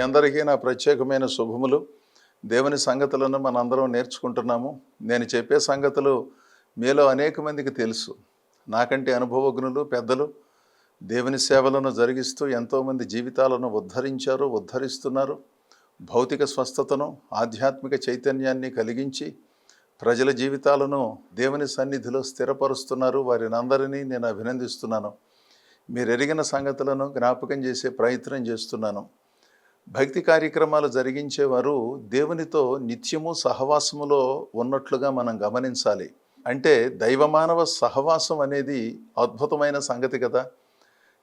అందరికీ నా ప్రత్యేకమైన శుభములు. దేవుని సంగతులను మనందరం నేర్చుకుంటున్నాము. నేను చెప్పే సంగతులు మీలో అనేక మందికి తెలుసు. నాకంటే అనుభవజ్ఞులు, పెద్దలు దేవుని సేవలను జరిగిస్తూ ఎంతోమంది జీవితాలను ఉద్ధరించారు, ఉద్ధరిస్తున్నారు. భౌతిక స్వస్థతను, ఆధ్యాత్మిక చైతన్యాన్ని కలిగించి ప్రజల జీవితాలను దేవుని సన్నిధిలో స్థిరపరుస్తున్నారు. వారిని అందరినీ నేను అభినందిస్తున్నాను. మీరు ఎరిగిన సంగతులను జ్ఞాపకం చేసే ప్రయత్నం చేస్తున్నాను. భక్తి కార్యక్రమాలు జరిగించేవారు దేవునితో నిత్యము సహవాసములో ఉన్నట్లుగా మనం గమనించాలి. అంటే దైవమానవ సహవాసం అనేది అద్భుతమైన సంగతి కదా.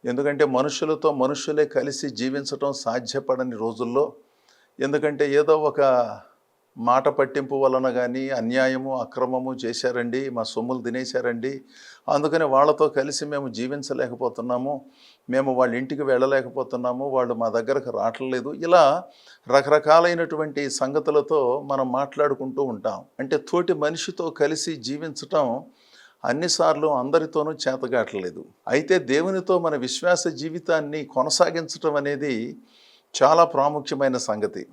ఎందుకంటే మనుషులతో మనుషులే కలిసి జీవించటం సాధ్యపడని రోజుల్లో, ఎందుకంటే ఏదో ఒక మాట పట్టింపు వలన కానీ అన్యాయము అక్రమము చేశారండి, మా సొమ్ములు తినేశారండి, అందుకని వాళ్ళతో కలిసి మేము జీవించలేకపోతున్నాము, మేము వాళ్ళ ఇంటికి వెళ్ళలేకపోతున్నాము, వాళ్ళు మా దగ్గరకు రావట్లేదు, ఇలా రకరకాలైనటువంటి సంగతులతో మనం మాట్లాడుకుంటూ ఉంటాం. అంటే తోటి మనిషితో కలిసి జీవించటం అన్నిసార్లు అందరితోనూ చేతగాట్లేదు. అయితే దేవునితో మన విశ్వాస జీవితాన్ని కొనసాగించటం అనేది చాలా ప్రాముఖ్యమైన సంగతి.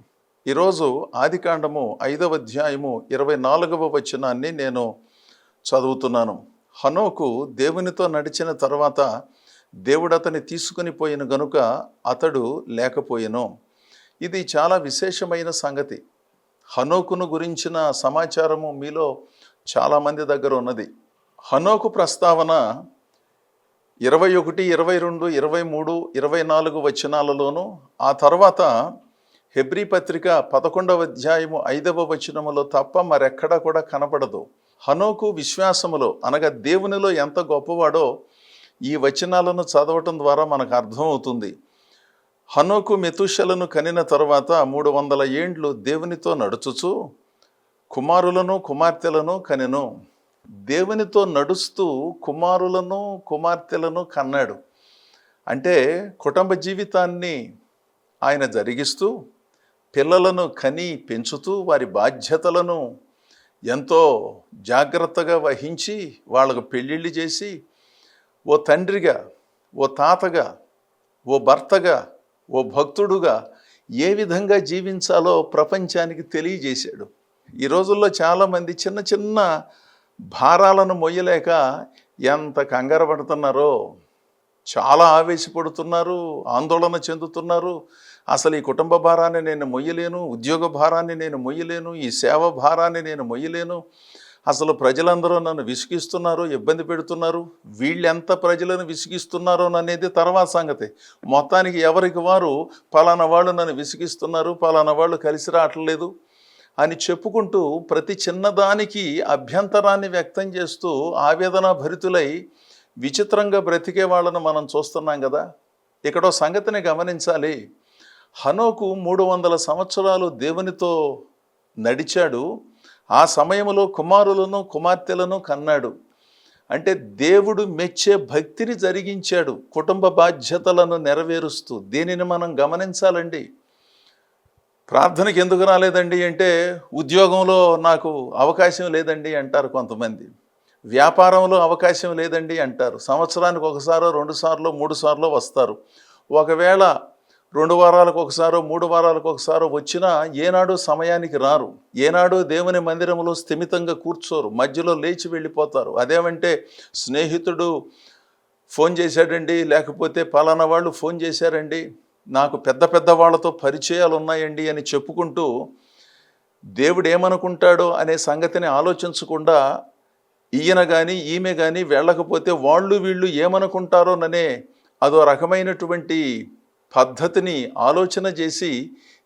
ఈరోజు ఆదికాండము 5వ అధ్యాయము 24వ వచనాన్ని నేను చదువుతున్నాను. హనోకు దేవునితో నడిచిన తర్వాత దేవుడు అతన్ని తీసుకుని పోయిన గనుక అతడు లేకపోయెను. ఇది చాలా విశేషమైన సంగతి. హనోకును గురించిన సమాచారము మీలో చాలామంది దగ్గర ఉన్నది. హనోకు ప్రస్తావన 21, 22, 23, 24 వచనాలలోను, ఆ తర్వాత హెబ్రీ పత్రిక 11వ అధ్యాయము 5వ వచనములో తప్ప మరెక్కడా కూడా కనపడదు. హనోకు విశ్వాసములో అనగా దేవునిలో ఎంత గొప్పవాడో ఈ వచనాలను చదవటం ద్వారా మనకు అర్థమవుతుంది. హనోకు మెతుషెలను కనిన తర్వాత 300 ఏండ్లు దేవునితో నడుచుచు కుమారులను కుమార్తెలను కనెను. దేవునితో నడుస్తూ కుమారులను కుమార్తెలను కన్నాడు. అంటే కుటుంబ జీవితాన్ని ఆయన జరిగిస్తూ పిల్లలను కని పెంచుతూ వారి బాధ్యతలను ఎంతో జాగ్రత్తగా వహించి వాళ్ళకు పెళ్ళిళ్ళు చేసి ఓ తండ్రిగా, ఓ తాతగా, ఓ భర్తగా, ఓ భక్తుడుగా ఏ విధంగా జీవించాలో ప్రపంచానికి తెలియజేశాడు. ఈ రోజుల్లో చాలామంది చిన్న చిన్న భారాలను మొయ్యలేక ఎంత కంగారు పడుతున్నారో, చాలా ఆవేశపడుతున్నారు, ఆందోళన చెందుతున్నారు. అసలు ఈ కుటుంబ భారాన్ని నేను మొయ్యలేను, ఉద్యోగ భారాన్ని నేను మొయ్యలేను, ఈ సేవ భారాన్ని నేను మొయ్యలేను, అసలు ప్రజలందరూ నన్ను విసిగిస్తున్నారు, ఇబ్బంది పెడుతున్నారు, వీళ్ళెంత ప్రజలను విసిగిస్తున్నారో అనేది తర్వాత సంగతి. మొత్తానికి ఎవరికి వారు పలానా వాళ్ళు నన్ను విసిగిస్తున్నారు, పలానా వాళ్ళు కలిసి రావట్లేదు అని చెప్పుకుంటూ ప్రతి చిన్నదానికి అభ్యంతరాన్ని వ్యక్తం చేస్తూ ఆవేదన భరితులై విచిత్రంగా బ్రతికే వాళ్ళను మనం చూస్తున్నాం కదా. ఇక్కడో సంగతిని గమనించాలి. హనోకు 300 సంవత్సరాలు దేవునితో నడిచాడు. ఆ సమయంలో కుమారులను కుమార్తెలను కన్నాడు. అంటే దేవుడు మెచ్చే భక్తిని జరిగించాడు, కుటుంబ బాధ్యతలను నెరవేరుస్తూ. దీనిని మనం గమనించాలండి. ప్రార్థనకి ఎందుకు రాలేదండి అంటే ఉద్యోగంలో నాకు అవకాశం లేదండి అంటారు కొంతమంది, వ్యాపారంలో అవకాశం లేదండి అంటారు. సంవత్సరానికి ఒకసారో 2 సార్లు 3 సార్లు వస్తారు. ఒకవేళ 2 వారాలకు ఒకసారో 3 వారాలకు ఒకసారో వచ్చినా ఏనాడు సమయానికి రారు, ఏనాడు దేవుని మందిరంలో స్థిమితంగా కూర్చోరు, మధ్యలో లేచి వెళ్ళిపోతారు. అదేమంటే స్నేహితుడు ఫోన్ చేశాడండి, లేకపోతే పలానా వాళ్ళు ఫోన్ చేశారండి, నాకు పెద్ద పెద్ద వాళ్ళతో పరిచయాలు ఉన్నాయండి అని చెప్పుకుంటూ దేవుడు ఏమనుకుంటాడో అనే సంగతిని ఆలోచించకుండా ఈయన కానీ ఈమె కానీ వెళ్ళకపోతే వాళ్ళు వీళ్ళు ఏమనుకుంటారోననే అదో రకమైనటువంటి పద్ధతిని ఆలోచన చేసి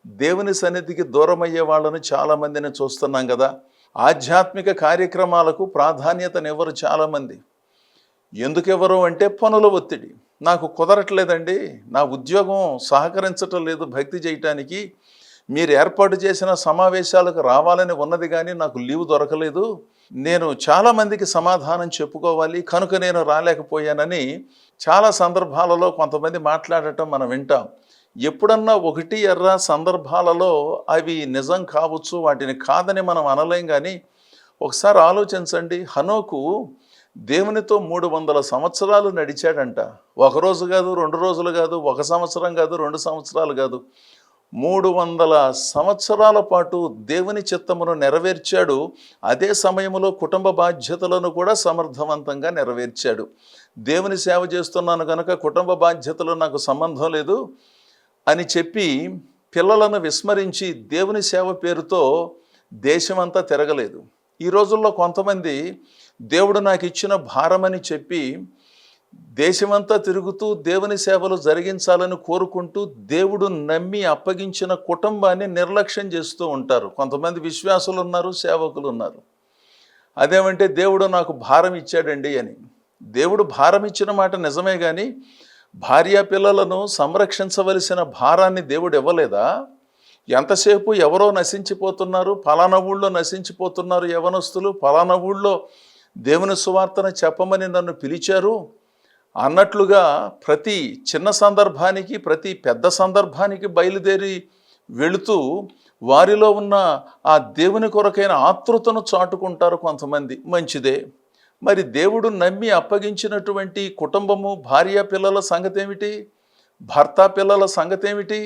దేవుని సన్నిధికి దూరమయ్యే వాళ్ళను చాలామందిని చూస్తున్నాం కదా. ఆధ్యాత్మిక కార్యక్రమాలకు ప్రాధాన్యతనివ్వరు చాలామంది. ఎందుకెవరు అంటే పనుల ఒత్తిడి. నాకు కుదరట్లేదండి, నా ఉద్యోగం సహకరించటం లేదు భక్తి చేయటానికి, మీరు ఏర్పాటు చేసిన సమావేశాలకు రావాలని ఉన్నది కానీ నాకు లీవ్ దొరకలేదు, నేను చాలామందికి సమాధానం చెప్పుకోవాలి కనుక నేను రాలేకపోయానని చాలా సందర్భాలలో కొంతమంది మాట్లాడటం మనం వింటాం. ఎప్పుడన్నా ఒకటి ఎర్ర సందర్భాలలో అవి నిజం కావచ్చు, వాటిని కాదని మనం అనలేం. కానీ ఒకసారి ఆలోచించండి, హనోకు దేవునితో 300 సంవత్సరాలు నడిచాడంట. 1 రోజు కాదు, 2 రోజులు కాదు, 1 సంవత్సరం కాదు, 2 సంవత్సరాలు కాదు, 300 సంవత్సరాల పాటు దేవుని చిత్తమును నెరవేర్చాడు. అదే సమయంలో కుటుంబ బాధ్యతలను కూడా సమర్థవంతంగా నెరవేర్చాడు. దేవుని సేవ చేస్తున్నాను కనుక కుటుంబ బాధ్యతలు నాకు సంబంధం లేదు అని చెప్పి పిల్లలను విస్మరించి దేవుని సేవ పేరుతో దేశమంతా తిరగలేదు. ఈ రోజుల్లో కొంతమంది దేవుడు నాకు ఇచ్చిన భారమని చెప్పి దేశమంతా తిరుగుతూ దేవుని సేవలు జరిగించాలని కోరుకుంటూ దేవుడు నమ్మి అప్పగించిన కుటుంబాన్ని నిర్లక్ష్యం చేస్తూ ఉంటారు. కొంతమంది విశ్వాసులు ఉన్నారు, సేవకులు ఉన్నారు. అదేమంటే దేవుడు నాకు భారం ఇచ్చాడండి అని. దేవుడు భారం ఇచ్చిన మాట నిజమే, కానీ భార్య పిల్లలను సంరక్షించవలసిన భారాన్ని దేవుడు ఇవ్వలేదా? ఎంతసేపు ఎవరో నశించిపోతున్నారు, పలానా ఊళ్ళో నశించిపోతున్నారు యవనస్తులు, పలానా ఊళ్ళో దేవుని సువార్తను చెప్పమని నన్ను పిలిచారు అన్నట్లుగా ప్రతి చిన్న సందర్భానికి ప్రతి పెద్ద సందర్భానికి బయలుదేరి వెళుతూ వారిలో ఉన్న ఆ దేవుని కొరకైన ఆతృతను చాటుకుంటారు కొంతమంది. మంచిదే. మరి దేవుడు నమ్మి అప్పగించినటువంటి కుటుంబము, భార్య పిల్లల సంగతి ఏమిటి? భర్త పిల్లల సంగతి ఏమిటి?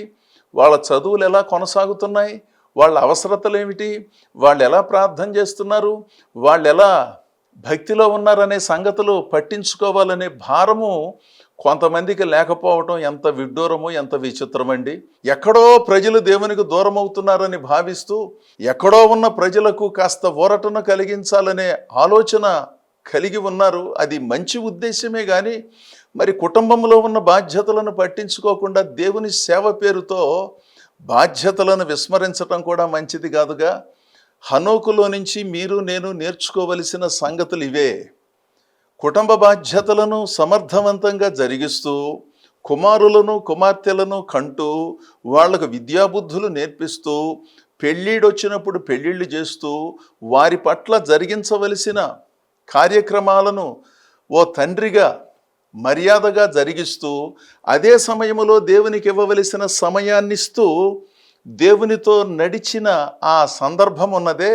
వాళ్ళ చదువులు ఎలా కొనసాగుతున్నాయి? వాళ్ళ అవసరతలు ఏమిటి? వాళ్ళు ఎలా ప్రార్థన చేస్తున్నారు? వాళ్ళు ఎలా భక్తిలో ఉన్నారనే సంగతులు పట్టించుకోవాలనే భారము కొంతమందికి లేకపోవటం ఎంత విడ్డూరము, ఎంత విచిత్రమండి. ఎక్కడో ప్రజలు దేవునికి దూరం అవుతున్నారని భావిస్తూ ఎక్కడో ఉన్న ప్రజలకు కాస్త ఊరటను కలిగించాలనే ఆలోచన కలిగి ఉన్నారు. అది మంచి ఉద్దేశమే, కానీ మరి కుటుంబంలో ఉన్న బాధ్యతలను పట్టించుకోకుండా దేవుని సేవ పేరుతో బాధ్యతలను విస్మరించటం కూడా మంచిది కాదుగా. హనోకులో నుంచి మీరు నేను నేర్చుకోవలసిన సంగతులు ఇవే. కుటుంబ బాధ్యతలను సమర్థవంతంగా జరిగిస్తూ కుమారులను కుమార్తెలను కంటూ వాళ్లకు విద్యాబుద్ధులు నేర్పిస్తూ పెళ్ళిడొచ్చినప్పుడు పెళ్ళిళ్ళు చేస్తూ వారి పట్ల జరిగించవలసిన కార్యక్రమాలను ఓ తండ్రిగా మర్యాదగా జరిగిస్తూ అదే సమయంలో దేవునికి ఇవ్వవలసిన సమయాన్నిస్తూ దేవునితో నడిచిన ఆ సందర్భం ఉన్నదే,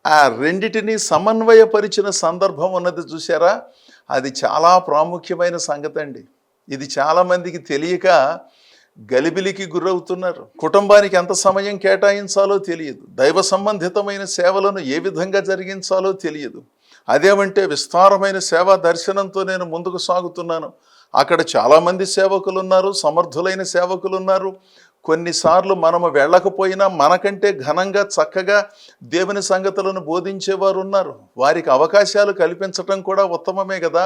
ఆ రెండిటిని సమన్వయపరిచిన సందర్భం ఉన్నది చూసారా? అది చాలా ప్రాముఖ్యమైన సంగతి అండి. ఇది చాలామందికి తెలియక గలిబిలికి గురవుతున్నారు. కుటుంబానికి ఎంత సమయం కేటాయించాలో తెలియదు, దైవ సంబంధితమైన సేవలను ఏ విధంగా జరిగించాలో తెలియదు. అదేమంటే విస్తారమైన సేవా దర్శనంతో నేను ముందుకు సాగుతున్నాను, అక్కడ చాలామంది సేవకులు ఉన్నారు, సమర్థులైన సేవకులు ఉన్నారు. కొన్నిసార్లు మనము వెళ్ళకపోయినా మనకంటే ఘనంగా చక్కగా దేవుని సంగతులను బోధించేవారు ఉన్నారు. వారికి అవకాశాలు కల్పించటం కూడా ఉత్తమమే కదా.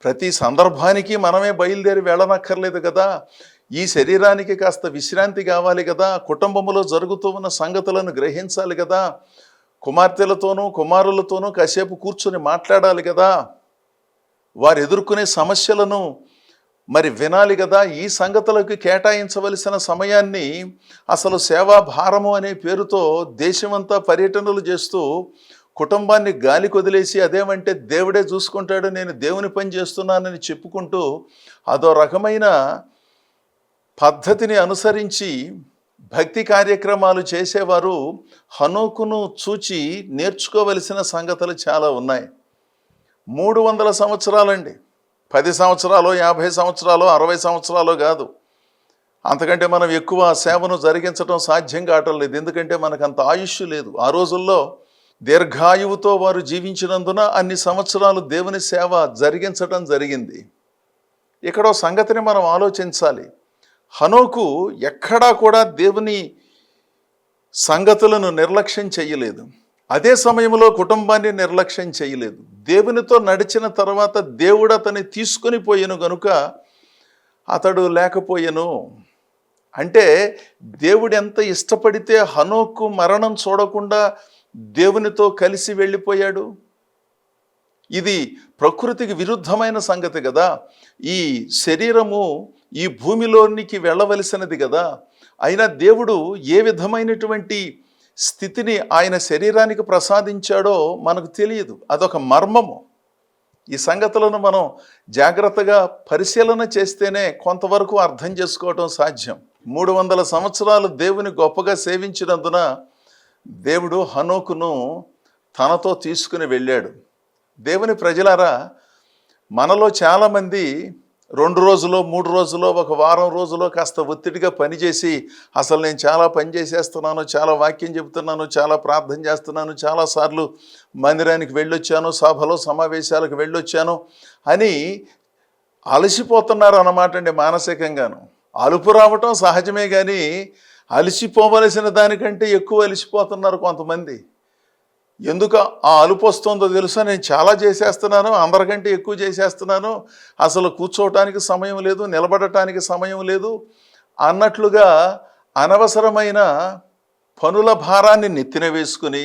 ప్రతి సందర్భానికి మనమే బయలుదేరి వెళ్ళనక్కర్లేదు కదా. ఈ శరీరానికి కాస్త విశ్రాంతి కావాలి కదా. కుటుంబంలో జరుగుతూ ఉన్న సంగతులను గ్రహించాలి కదా. కుమార్తెలతోనూ కుమారులతోనూ కాసేపు కూర్చొని మాట్లాడాలి కదా. వారు ఎదుర్కొనే సమస్యలను మరి వినాలి కదా. ఈ సంగతులకు కేటాయించవలసిన సమయాన్ని అసలు సేవా భారము అనే పేరుతో దేశమంతా పర్యటనలు చేస్తూ కుటుంబాన్ని గాలికి వదిలేసి అదేమంటే దేవుడే చూసుకుంటాడు, నేను దేవుని పని చేస్తున్నానని చెప్పుకుంటూ అదో రకమైన పద్ధతిని అనుసరించి భక్తి కార్యక్రమాలు చేసేవారు హనోకును చూచి నేర్చుకోవలసిన సంగతులు చాలా ఉన్నాయి. 300 సంవత్సరాలండి. 10 సంవత్సరాలు, 50 సంవత్సరాలు, 60 సంవత్సరాలు కాదు. అంతకంటే మనం ఎక్కువ సేవను జరిగించడం సాధ్యం కావటం లేదు. ఎందుకంటే మనకు అంత ఆయుష్ లేదు. ఆ రోజుల్లో దీర్ఘాయువుతో వారు జీవించినందున అన్ని సంవత్సరాలు దేవుని సేవ జరిగించడం జరిగింది. ఇక్కడో సంగతిని మనం ఆలోచించాలి. హనోకు ఎక్కడా కూడా దేవుని సంగతులను నిర్లక్ష్యం చేయలేదు. అదే సమయంలో కుటుంబాన్ని నిర్లక్ష్యం చేయలేదు. దేవునితో నడిచిన తర్వాత దేవుడు అతన్ని తీసుకొని పోయెను గనుక అతడు లేకపోయెను. అంటే దేవుడు ఎంత ఇష్టపడితే హనోకు మరణం చూడకుండా దేవునితో కలిసి వెళ్ళిపోయాడు. ఇది ప్రకృతికి విరుద్ధమైన సంగతి కదా. ఈ శరీరము ఈ భూమిలోనికి వెళ్ళవలసినది కదా. అయినా దేవుడు ఏ విధమైనటువంటి స్థితిని ఆయన శరీరానికి ప్రసాదించాడో మనకు తెలియదు. అదొక మర్మము. ఈ సంగతులను మనం జాగ్రత్తగా పరిశీలన చేస్తేనే కొంతవరకు అర్థం చేసుకోవటం సాధ్యం. 300 సంవత్సరాలు దేవుని గొప్పగా సేవించినందున దేవుడు హనోకును తనతో తీసుకుని వెళ్ళాడు. దేవుని ప్రజలారా, మనలో చాలామంది 2 రోజులో 3 రోజులో ఒక వారం రోజులో కాస్త ఒత్తిడిగా పనిచేసి అసలు నేను చాలా పని చేసేస్తున్నాను, చాలా వాక్యం చెబుతున్నాను, చాలా ప్రార్థన చేస్తున్నాను, చాలాసార్లు మందిరానికి వెళ్ళొచ్చాను, సభలో సమావేశాలకు వెళ్ళొచ్చాను అని అలసిపోతున్నారు అన్నమాట అండి. మానసికంగాను అలుపు రావటం సహజమే, కానీ అలసిపోవలసిన దానికంటే ఎక్కువ అలసిపోతున్నారు కొంతమంది. ఎందుకు ఆ అలుపు వస్తుందో తెలుసా? నేను చాలా చేసేస్తున్నాను, అందరికంటే ఎక్కువ చేసేస్తున్నాను, అసలు కూర్చోవటానికి సమయం లేదు, నిలబడటానికి సమయం లేదు అన్నట్లుగా అనవసరమైన పనుల భారాన్ని నెత్తిన వేసుకుని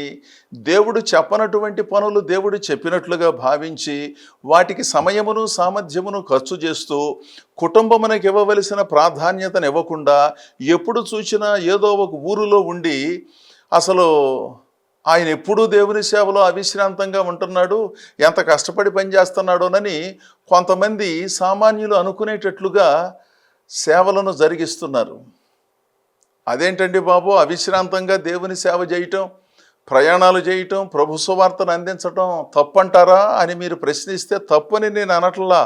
దేవుడు చెప్పనటువంటి పనులు దేవుడు చెప్పినట్లుగా భావించి వాటికి సమయమును సామర్థ్యమును ఖర్చు చేస్తూ కుటుంబమునకు ఇవ్వవలసిన ప్రాధాన్యతను ఇవ్వకుండా ఎప్పుడు చూసినా ఏదో ఒక ఊరిలో ఉండి అసలు ఆయన ఎప్పుడూ దేవుని సేవలో అవిశ్రాంతంగా ఉంటున్నాడు, ఎంత కష్టపడి పనిచేస్తున్నాడోనని కొంతమంది సామాన్యులు అనుకునేటట్లుగా సేవలను జరిగిస్తున్నారు. అదేంటండి బాబు, అవిశ్రాంతంగా దేవుని సేవ చేయటం, ప్రయాణాలు చేయటం, ప్రభు సువార్తను అందించటం తప్పంటారా అని మీరు ప్రశ్నిస్తే తప్పని నేను అనట్లా.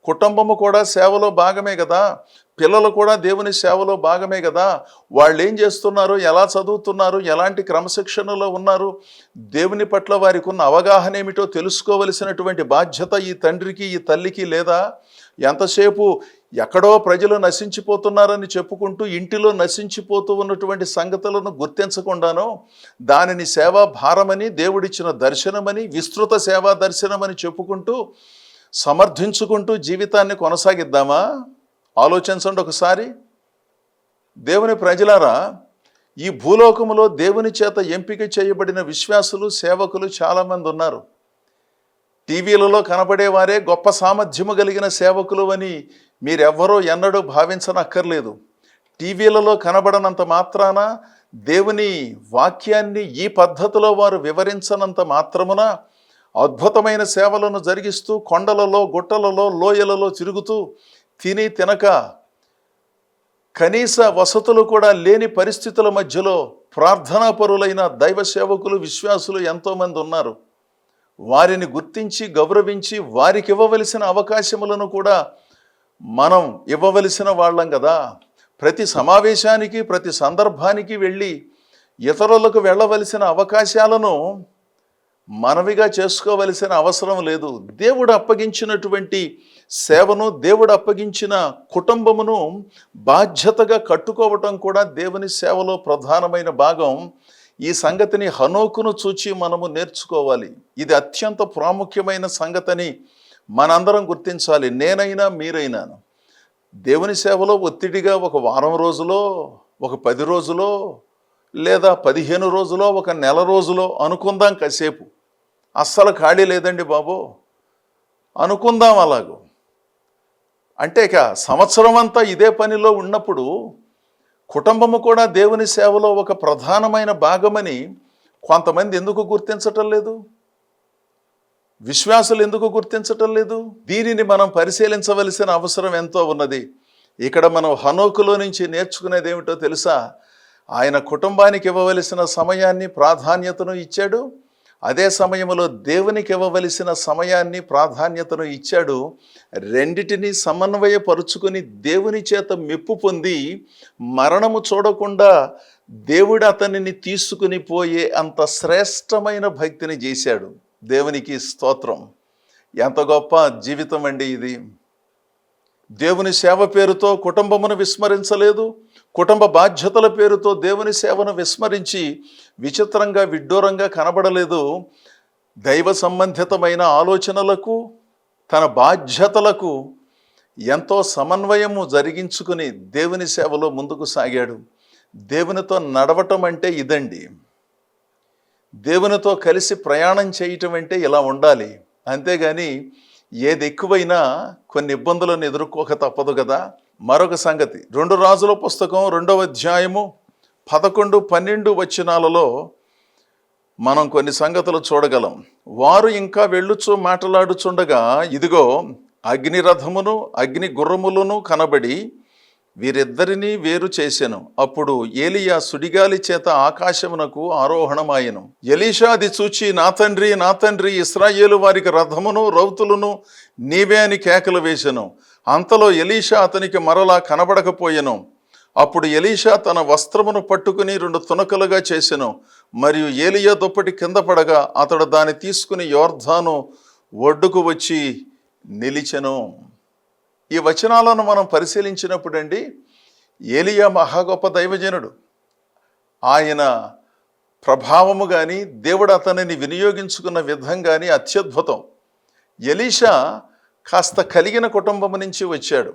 కుటుంబము కూడా సేవలో భాగమే కదా, పిల్లలు కూడా దేవుని సేవలో భాగమే కదా. వాళ్ళు ఏం చేస్తున్నారు, ఎలా చదువుతున్నారు, ఎలాంటి క్రమశిక్షణలో ఉన్నారు, దేవుని పట్ల వారికి ఉన్న అవగాహన ఏమిటో తెలుసుకోవలసినటువంటి బాధ్యత ఈ తండ్రికి ఈ తల్లికి లేదా? ఎంతసేపు ఎక్కడో ప్రజలు నశించిపోతున్నారని చెప్పుకుంటూ ఇంటిలో నశించిపోతూ ఉన్నటువంటి సంగతులను గుర్తించకుండానో దానిని సేవా భారమని, దేవుడిచ్చిన దర్శనమని, విస్తృత సేవా దర్శనమని చెప్పుకుంటూ సమర్థించుకుంటూ జీవితాన్ని కొనసాగిద్దామా? ఆలోచించండి ఒకసారి. దేవుని ప్రజలారా, ఈ భూలోకములో దేవుని చేత ఎంపిక చేయబడిన విశ్వాసులు, సేవకులు చాలామంది ఉన్నారు. టీవీలలో కనబడేవారే గొప్ప సామర్థ్యము కలిగిన సేవకులు అని మీరెవ్వరూ ఎన్నడూ భావించనక్కర్లేదు. టీవీలలో కనబడనంత మాత్రాన, దేవుని వాక్యాన్ని ఈ పద్ధతిలో వారు వివరించనంత మాత్రమున అద్భుతమైన సేవలను జరిగిస్తూ కొండలలో, గుట్టలలో, లోయలలో తిరుగుతూ తిని తినక కనీస వసతులు కూడా లేని పరిస్థితుల మధ్యలో ప్రార్థనాపరులైన దైవ సేవకులు, విశ్వాసులు ఎంతోమంది ఉన్నారు. వారిని గుర్తించి గౌరవించి వారికి ఇవ్వవలసిన అవకాశములను కూడా మనం ఇవ్వవలసిన వాళ్ళం కదా. ప్రతి సమావేశానికి, ప్రతి సందర్భానికి వెళ్ళి ఇతరులకు వెళ్ళవలసిన అవకాశాలను మనవిగా చేసుకోవలసిన అవసరం లేదు. దేవుడు అప్పగించినటువంటి సేవను, దేవుడు అప్పగించిన కుటుంబమును బాధ్యతగా కట్టుకోవటం కూడా దేవుని సేవలో ప్రధానమైన భాగం. ఈ సంగతిని హనోకును చూచి మనము నేర్చుకోవాలి. ఇది అత్యంత ప్రాముఖ్యమైన సంగతిని మనందరం గుర్తించాలి. నేనైనా మీరైనాను దేవుని సేవలో ఒత్తిడిగా ఒక వారం రోజులో, ఒక 10 రోజులో, లేదా 15 రోజులో, ఒక నెల రోజులో అనుకుందాం. కాసేపు అస్సలు ఖాళీ లేదండి బాబు అనుకుందాం. అలాగూ అంటే ఇక సంవత్సరం అంతా ఇదే పనిలో ఉన్నప్పుడు కుటుంబము కూడా దేవుని సేవలో ఒక ప్రధానమైన భాగమని కొంతమంది ఎందుకు గుర్తించటం లేదు? విశ్వాసులు ఎందుకు గుర్తించటం లేదు? దీనిని మనం పరిశీలించవలసిన అవసరం ఎంతో ఉన్నది. ఇక్కడ మనం హనోకులో నుంచి నేర్చుకునేది ఏమిటో తెలుసా? ఆయన కుటుంబానికి ఇవ్వవలసిన సమయాన్ని, ప్రాధాన్యతను ఇచ్చాడు. అదే సమయంలో దేవునికి ఇవ్వవలసిన సమయాన్ని, ప్రాధాన్యతను ఇచ్చాడు. రెండిటిని సమన్వయపరుచుకుని దేవుని చేత మెప్పు పొంది మరణము చూడకుండా దేవుడు అతనిని తీసుకుని పోయే అంత శ్రేష్టమైన భక్తిని చేశాడు. దేవునికి స్తోత్రం. ఎంత గొప్ప జీవితం అండి ఇది. దేవుని సేవ పేరుతో కుటుంబమును విస్మరించలేదు, కుటుంబ బాధ్యతల పేరుతో దేవుని సేవను విస్మరించి విచిత్రంగా, విడ్డూరంగా కనబడలేదు. దైవ సంబంధితమైన ఆలోచనలకు, తన బాధ్యతలకు ఎంతో సమన్వయము జరిగించుకుని దేవుని సేవలో ముందుకు సాగాడు. దేవునితో నడవటం అంటే ఇదండి. దేవునితో కలిసి ప్రయాణం చేయటం అంటే ఇలా ఉండాలి. అంతేగాని ఏది ఎక్కువైనా కొన్ని ఇబ్బందులను ఎదుర్కోక తప్పదు కదా. మరొక సంగతి, 2 రాజుల పుస్తకం 2వ అధ్యాయము 11, 12 వచనాలలో మనం కొన్ని సంగతులు చూడగలం. వారు ఇంకా వెళ్ళుచు మాట్లాడుచుండగా ఇదిగో అగ్నిరథమును అగ్ని గుర్రములను కనబడి వీరిద్దరినీ వేరు చేసెను. అప్పుడు ఏలియా సుడిగాలి చేత ఆకాశమునకు ఆరోహణమాయెను. ఎలీషా అది చూచి, నా తండ్రి, నా తండ్రి, ఇశ్రాయేలు వారికి రథమును రౌతులను నీవే అని కేకలు వేసెను. అంతలో ఎలీషా అతనికి మరలా కనబడకపోయెను. అప్పుడు ఎలీషా తన వస్త్రమును పట్టుకుని 2 తునకలుగా చేసెను. మరియు ఏలియా దుప్పటి కింద పడగా అతడు దాన్ని తీసుకుని యోర్దాను ఒడ్డుకు వచ్చి నిలిచెను. ఈ వచనాలను మనం పరిశీలించినప్పుడండి, ఏలియా మహా గొప్ప దైవజనుడు. ఆయన ప్రభావము కానీ, దేవుడు అతనిని వినియోగించుకున్న విధం కానీ అత్యద్భుతం. ఎలీషా కాస్త కలిగిన కుటుంబం నుంచి వచ్చాడు.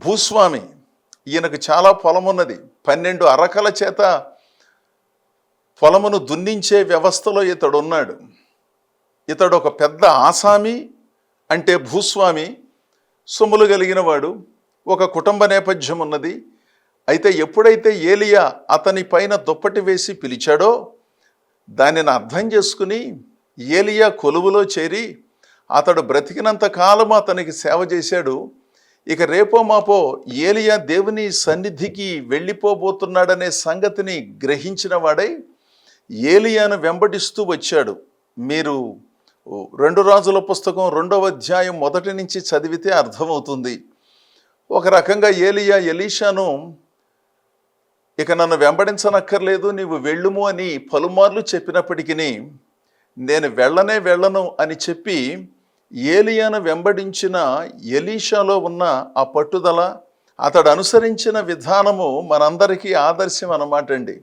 భూస్వామి, ఈయనకు చాలా పొలం ఉన్నది. 12 అరకల చేత పొలమును దున్నించే వ్యవస్థలో ఇతడు ఉన్నాడు. ఇతడు ఒక పెద్ద ఆసామి, అంటే భూస్వామి, సొమ్ములు కలిగిన వాడు. ఒక కుటుంబ నేపథ్యం ఉన్నది. అయితే ఎప్పుడైతే ఏలియా అతని పైన దుప్పటి వేసి పిలిచాడో దానిని అర్థం చేసుకుని ఏలియా కొలువులో చేరి అతడు బ్రతికినంత కాలం అతనికి సేవ చేశాడు. ఇక రేపో మాపో ఏలియా దేవుని సన్నిధికి వెళ్ళిపోబోతున్నాడనే సంగతిని గ్రహించిన వాడై ఏలియాను వెంబడిస్తూ వచ్చాడు. మీరు 2 రాజుల పుస్తకం 2వ అధ్యాయం 1 నుంచి చదివితే అర్థమవుతుంది. ఒక రకంగా ఏలియా ఎలీషాను, ఇక నన్ను వెంబడించనక్కర్లేదు, నీవు వెళ్ళుము అని పలుమార్లు చెప్పినప్పటికీ నేను వెళ్ళను అని చెప్పి ఏలియాను వెంబడించిన ఎలీషాలో ఉన్న ఆ పట్టుదల, అతడు అనుసరించిన విధానము మనందరికీ ఆదర్శం అన్నమాట అండి.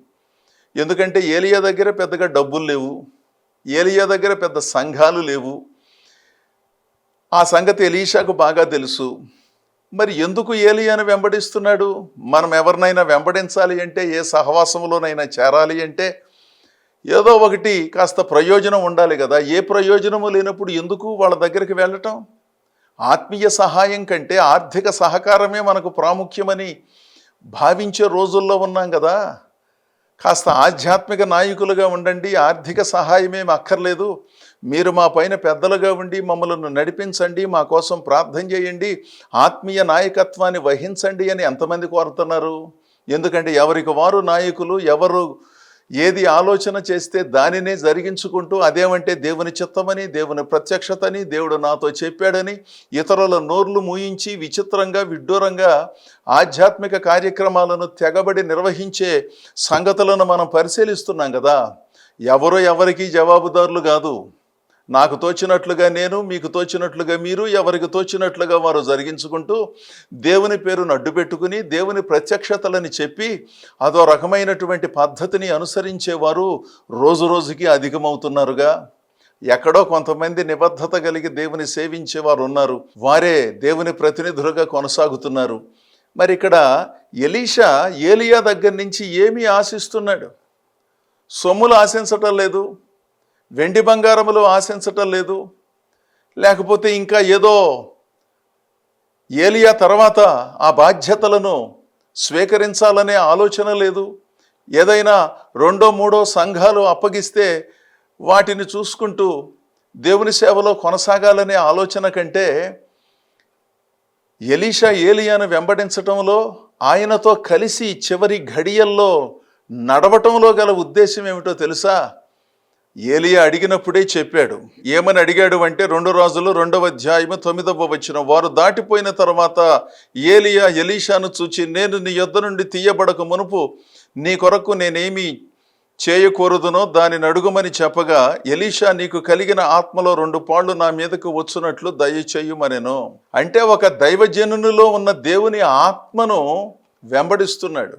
ఎందుకంటే ఏలియా దగ్గర పెద్దగా డబ్బులు లేవు, ఏలియా దగ్గర పెద్ద సంఘాలు లేవు. ఆ సంగతి ఎలీషాకు బాగా తెలుసు. మరి ఎందుకు ఏలియాను వెంబడిస్తున్నాడు? మనం ఎవరినైనా వెంబడించాలి అంటే, ఏ సహవాసంలోనైనా చేరాలి అంటే ఏదో ఒకటి కాస్త ప్రయోజనం ఉండాలి కదా. ఏ ప్రయోజనము లేనప్పుడు ఎందుకు వాళ్ళ దగ్గరికి వెళ్ళటం? ఆత్మీయ సహాయం కంటే ఆర్థిక సహకారమే మనకు ప్రాముఖ్యమని భావించే రోజుల్లో ఉన్నాం కదా. కాస్త ఆధ్యాత్మిక నాయకులుగా ఉండండి, ఆర్థిక సహాయమేమి అక్కర్లేదు, మీరు మా పైన పెద్దలుగా ఉండి మమ్మల్ని నడిపించండి, మా కోసం ప్రార్థన చేయండి, ఆత్మీయ నాయకత్వాన్ని వహించండి అని ఎంతమంది కోరుతున్నారు? ఎందుకంటే ఎవరికి వారు నాయకులు, ఎవరు ఏది ఆలోచన చేస్తే దానినే జరిగించుకుంటూ అదేమంటే దేవుని చిత్తమని, దేవుని ప్రత్యక్షతని, దేవుడు నాతో చెప్పాడని ఇతరుల నోర్లు మూయించి విచిత్రంగా విడ్డూరంగా ఆధ్యాత్మిక కార్యక్రమాలను తెగబడి నిర్వహించే సంగతులను మనం పరిశీలిస్తున్నాం కదా. ఎవరో ఎవరికి జవాబుదారులు కాదు. నాకు తోచినట్లుగా నేను, మీకు తోచినట్లుగా మీరు, ఎవరికి తోచినట్లుగా వారు జరిగించుకుంటూ దేవుని పేరును అడ్డుపెట్టుకుని దేవుని ప్రత్యక్షతలని చెప్పి అదో రకమైనటువంటి పద్ధతిని అనుసరించేవారు రోజు రోజుకి అధికమవుతున్నారుగా. ఎక్కడో కొంతమంది నిబద్ధత కలిగి దేవుని సేవించేవారు ఉన్నారు, వారే దేవుని ప్రతినిధులుగా కొనసాగుతున్నారు. మరి ఇక్కడ ఎలీషా ఏలియా దగ్గర నుంచి ఏమీ ఆశిస్తున్నాడు? సొమ్ములు ఆశించటం లేదు, వెండి బంగారములు ఆశించటం లేదు, లేకపోతే ఇంకా ఏదో ఏలియా తర్వాత ఆ బాధ్యతలను స్వీకరించాలనే ఆలోచన లేదు. ఏదైనా 2, 3 సంఘాలు అప్పగిస్తే వాటిని చూసుకుంటూ దేవుని సేవలో కొనసాగాలనే ఆలోచన కంటే ఎలీషా ఏలియాను వెంబడించటంలో, ఆయనతో కలిసి చివరి ఘడియల్లో నడవటంలో గల ఉద్దేశం ఏమిటో తెలుసా? ఏలియా అడిగినప్పుడే చెప్పాడు. ఏమని అడిగాడు అంటే 2 రాజులు 2వ అధ్యాయం 9వ వచనం, వారు దాటిపోయిన తర్వాత ఏలియా ఎలీషాను చూచి, నేను నీ యొద్ద నుండి తీయబడక మునుపు నీ కొరకు నేనేమి చేయకూడదునో దానిని అడుగుమని చెప్పగా, ఎలీషా నీకు కలిగిన ఆత్మలో 2 పాళ్ళు నా మీదకు వచ్చునట్లు దయచేయుమనెను. అంటే ఒక దైవజనునిలో ఉన్న దేవుని ఆత్మను వెంబడిస్తున్నాడు,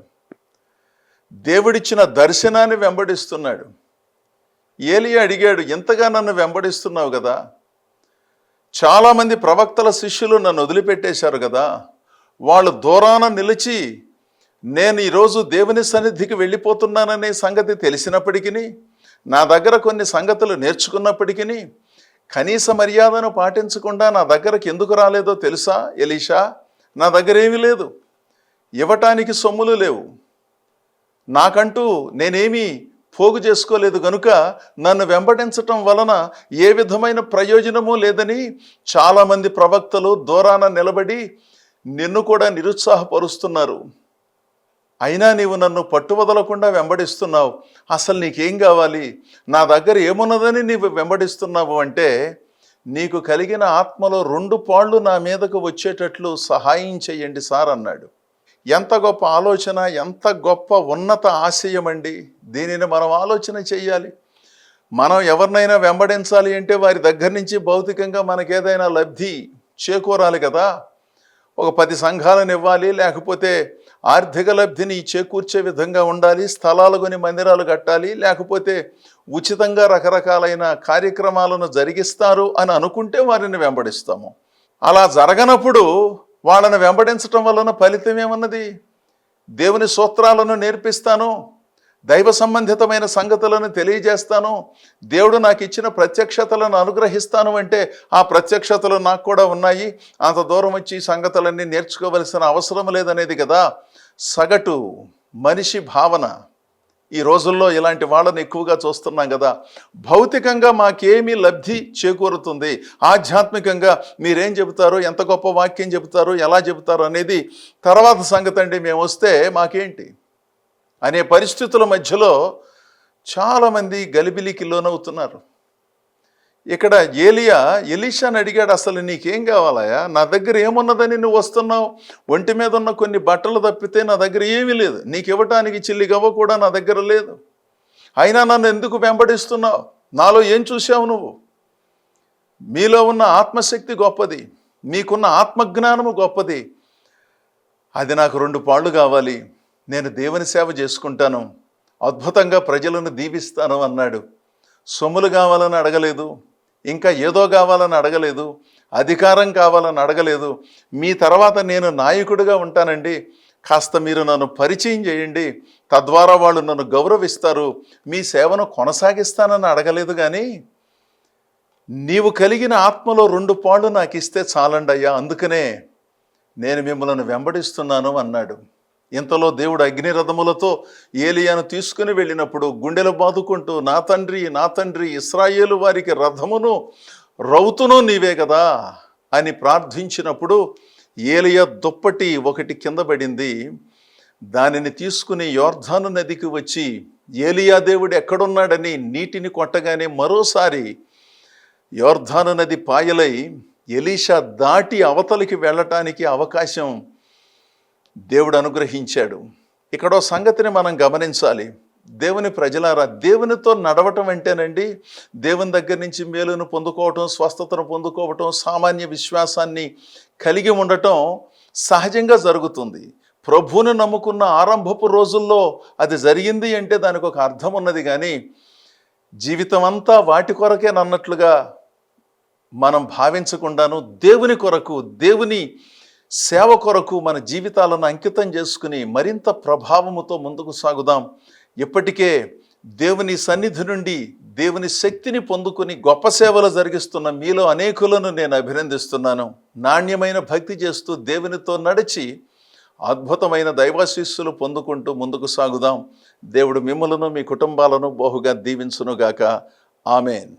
దేవుడిచ్చిన దర్శనాన్ని వెంబడిస్తున్నాడు. ఏలియా అడిగాడు, ఎంతగా నన్ను వెంబడిస్తున్నావు కదా, చాలామంది ప్రవక్తల శిష్యులు నన్ను వదిలిపెట్టేశారు కదా, వాళ్ళు దూరాన నిలిచి నేను ఈరోజు దేవుని సన్నిధికి వెళ్ళిపోతున్నాననే సంగతి తెలిసినప్పటికీ, నా దగ్గర కొన్ని సంగతులు నేర్చుకున్నప్పటికీ కనీస మర్యాదను పాటించకుండా నా దగ్గరకు ఎందుకు రాలేదో తెలుసా ఎలీషా? నా దగ్గర ఏమీ లేదు, ఇవ్వటానికి సొమ్ములు లేవు, నాకంటూ నేనేమీ పోగు చేసుకోలేదు, గనుక నన్ను వెంబడించటం వలన ఏ విధమైన ప్రయోజనము లేదని చాలామంది ప్రవక్తలు దూరాన నిలబడి నిన్ను కూడా నిరుత్సాహపరుస్తున్నారు. అయినా నీవు నన్ను పట్టువదలకుండా వెంబడిస్తున్నావు. అసలు నీకేం కావాలి? నా దగ్గర ఏమున్నదని నీవు వెంబడిస్తున్నావు అంటే, నీకు కలిగిన ఆత్మలో 2 పాళ్ళు నా మీదకు వచ్చేటట్లు సహాయం చెయ్యండి సార్ అన్నాడు. ఎంత గొప్ప ఆలోచన, ఎంత గొప్ప ఉన్నత ఆశయం అండి. దీనిని మనం ఆలోచన చెయ్యాలి. మనం ఎవరినైనా వెంబడించాలి అంటే వారి దగ్గర నుంచి భౌతికంగా మనకేదైనా లబ్ధి చేకూరాలి కదా. ఒక 10 సంఘాలను ఇవ్వాలి, లేకపోతే ఆర్థిక లబ్ధిని చేకూర్చే విధంగా ఉండాలి, స్థలాలు కొని మందిరాలు కట్టాలి, లేకపోతే ఉచితంగా రకరకాలైన కార్యక్రమాలను జరిగిస్తారు అని అనుకుంటే వారిని వెంబడిస్తాము. అలా జరగనప్పుడు వాళ్ళని వెంబడించటం వలన ఫలితం ఏమన్నది? దేవుని సూత్రాలను నేర్పిస్తాను, దైవ సంబంధితమైన సంగతులను తెలియజేస్తాను, దేవుడు నాకు ఇచ్చిన ప్రత్యక్షతలను అనుగ్రహిస్తాను అంటే ఆ ప్రత్యక్షతలు నాకు కూడా ఉన్నాయి, అంత దూరం వచ్చి ఈ సంగతులన్నీ నేర్చుకోవలసిన అవసరం లేదనేది కదా సగటు మనిషి భావన. ఈ రోజుల్లో ఇలాంటి వాళ్ళని ఎక్కువగా చూస్తున్నాం కదా. భౌతికంగా మాకేమీ లబ్ధి చేకూరుతుంది, ఆధ్యాత్మికంగా మీరేం చెబుతారు, ఎంత గొప్ప వాక్యం చెబుతారు, ఎలా చెబుతారు అనేది తర్వాత సంగతి అండి, మేము వస్తే మాకేంటి అనే పరిస్థితుల మధ్యలో చాలామంది గలిబిలికి లోనవుతున్నారు. ఇక్కడ ఎలీషాని అడిగాడు, అసలు నీకేం కావాలయా? నా దగ్గర ఏమున్నదని నువ్వు వస్తున్నావు? ఒంటి మీద ఉన్న కొన్ని బట్టలు తప్పితే నా దగ్గర ఏమీ లేదు, నీకు ఇవ్వటానికి చిల్లి గవ్వ కూడా నా దగ్గర లేదు, అయినా నన్ను ఎందుకు వెంబడిస్తున్నావు? నాలో ఏం చూసావు నువ్వు? మీలో ఉన్న ఆత్మశక్తి గొప్పది, మీకున్న ఆత్మజ్ఞానము గొప్పది, అది నాకు 2 పాళ్ళు కావాలి, నేను దేవుని సేవ చేసుకుంటాను, అద్భుతంగా ప్రజలను దీవిస్తాను అన్నాడు. సొమ్ములు కావాలని అడగలేదు, ఇంకా ఏదో కావాలని అడగలేదు, అధికారం కావాలని అడగలేదు. మీ తర్వాత నేను నాయకుడిగా ఉంటానండి, కాస్త మీరు నన్ను పరిచయం చేయండి, తద్వారా వాళ్ళు నన్ను గౌరవిస్తారు, మీ సేవను కొనసాగిస్తానని అడగలేదు. కానీ నీవు కలిగిన ఆత్మలో 2 పాళ్ళు నాకు ఇస్తే చాలండి అయ్యా, అందుకనే నేను మిమ్మల్ని వెంబడిస్తున్నాను అన్నాడు. ఇంతలో దేవుడు అగ్నిరథములతో ఏలియాను తీసుకుని వెళ్ళినప్పుడు గుండెలు బాదుకుంటూ, నా తండ్రి, నా తండ్రి, ఇశ్రాయేలు వారికి రథమును రౌతును నీవే కదా అని ప్రార్థించినప్పుడు ఏలియా దుప్పటి ఒకటి కింద పడింది. దానిని తీసుకుని యోర్దాను నదికి వచ్చి ఏలియా దేవుడు ఎక్కడున్నాడని నీటిని కొట్టగానే మరోసారి యోర్దాను నది పాయలై ఎలీషా దాటి అవతలికి వెళ్ళటానికి అవకాశం దేవుడు అనుగ్రహించాడు. ఇక్కడో సంగతిని మనం గమనించాలి. దేవుని ప్రజలారా, దేవునితో నడవటం అంటేనండి దేవుని దగ్గర నుంచి మేలును పొందుకోవటం, స్వస్థతను పొందుకోవటం, సామాన్య విశ్వాసాన్ని కలిగి ఉండటం సహజంగా జరుగుతుంది. ప్రభువును నమ్ముకున్న ఆరంభపు రోజుల్లో అది జరిగింది అంటే దానికి ఒక అర్థం ఉన్నది. కానీ జీవితం అంతా వాటి కొరకే నన్నట్లుగా మనం భావించకుండాను దేవుని కొరకు, దేవుని సేవ కొరకు మన జీవితాలను అంకితం చేసుకుని మరింత ప్రభావముతో ముందుకు సాగుదాం. ఇప్పటికే దేవుని సన్నిధి నుండి దేవుని శక్తిని పొందుకుని గొప్ప సేవలు జరిగిస్తున్న మీలో అనేకులను నేను అభినందిస్తున్నాను. నాణ్యమైన భక్తి చేస్తూ దేవునితో నడిచి అద్భుతమైన దైవాశీస్సులు పొందుకుంటూ ముందుకు సాగుదాం. దేవుడు మిమ్మలను, మీ కుటుంబాలను బహుగా దీవించునుగాక. ఆమేన్.